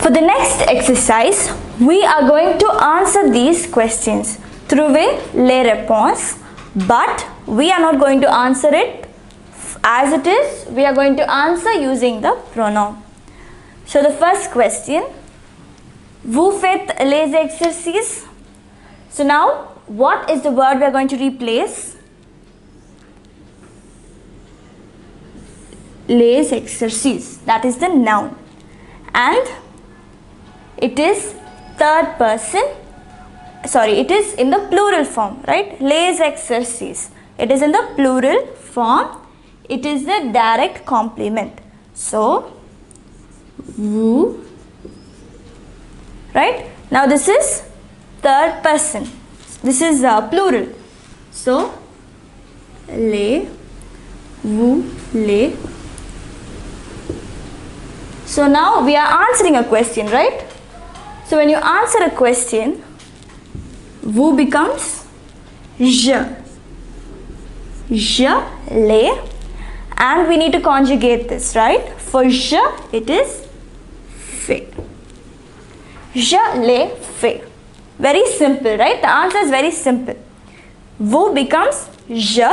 For the next exercise, we are going to answer these questions. Trouvez les réponses, but we are not going to answer it as it is. We are going to answer using the pronoun. So the first question, vous faites les exercices. So now, what is the word we are going to replace? Les exercices, that is the noun, and it is third person, sorry, it is in the plural form, right? Les exercices, it is in the plural form, it is the direct complement. So, vous, right? Now this is third person, this is plural. So, les, vous, les. So now we are answering a question, right? So when you answer a question, vous becomes je, les, and we need to conjugate this, right? For je, it is fait. Je l'ai fait. Very simple, right? The answer is very simple. Vous becomes je,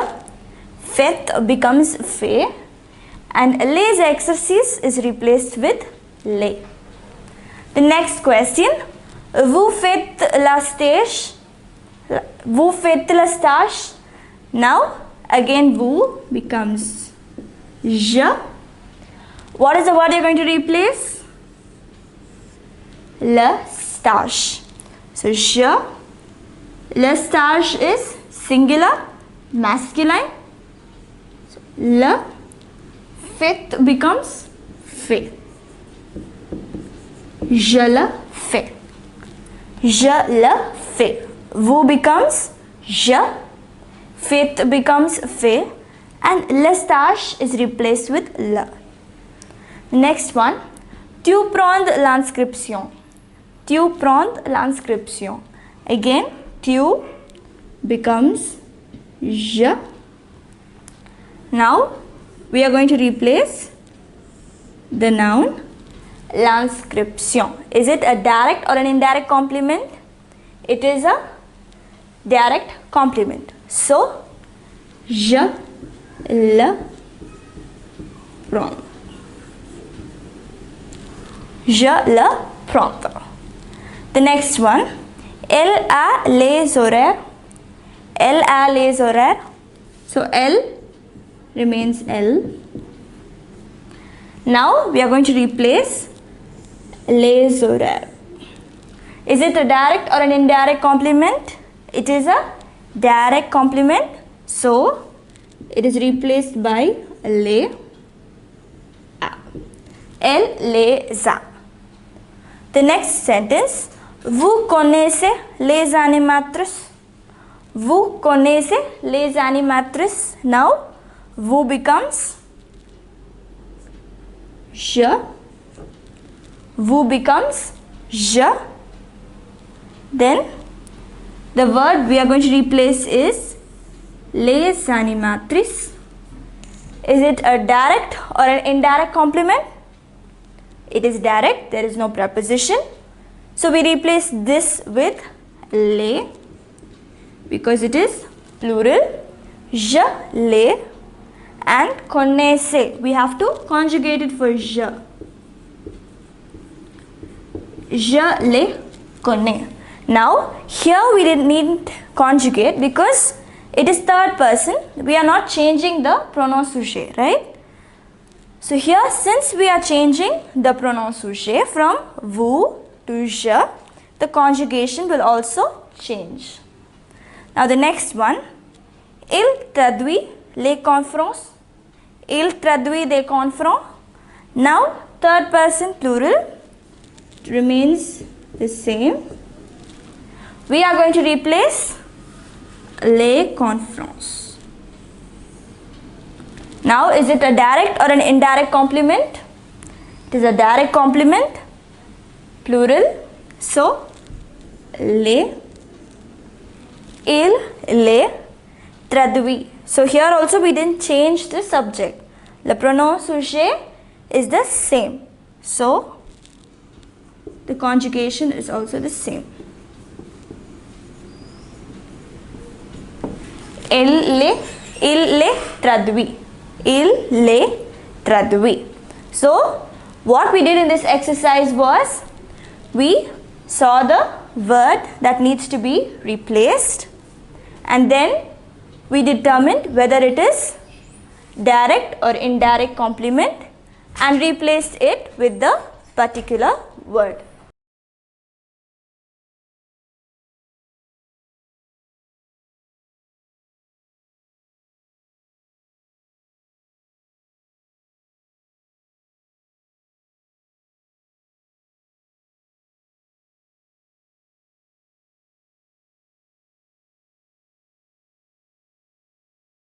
fait becomes fait, and les exercices is replaced with les. The next question, vous faites la stage, vous faites la stage. Now again vous becomes je. What is the word you are going to replace? Le stage. So je, le stage is singular, masculine. So, le fait becomes fait. Je le fais. Je le fais. Vous becomes je. Fait becomes fait. And le stage is replaced with le. Next one. Tu prends l'inscription. Tu prends l'inscription. Again, tu becomes je. Now, we are going to replace the noun l'inscription. Is it a direct or an indirect complement? It is a direct complement. So, je le prends. Je le prends. The next one, elle a les horaires. Elle a les horaires. So, elle remains L. Now, we are going to replace les horaires. Is it a direct or an indirect complement? It is a direct complement. So, it is replaced by les a. Elle les a. The next sentence, vous connaissez les animatrices. Vous connaissez les animatrices. Now, vous becomes je. Vous becomes je. Then the word we are going to replace is les animatrices. Is it a direct or an indirect complement? It is direct, there is no preposition. So we replace this with les because it is plural. Je les. And connaissez, we have to conjugate it for je. Je les connais. Now, here we didn't need conjugate because it is third person. We are not changing the pronoun sujet, right? So here, since we are changing the pronoun sujet from vous to je, the conjugation will also change. Now the next one, il traduit les conférences. Il traduit des conférences. Now, third person plural remains the same. We are going to replace les conférences. Now, is it a direct or an indirect complement? It is a direct complement, plural. So, les, il, les, traduit. So, here also we didn't change the subject. Le pronom sujet is the same. So, the conjugation is also the same. Ille, tradvi. Ille, tradvi. So, what we did in this exercise was, we saw the word that needs to be replaced, and then we determined whether it is direct or indirect complement and replaced it with the particular word.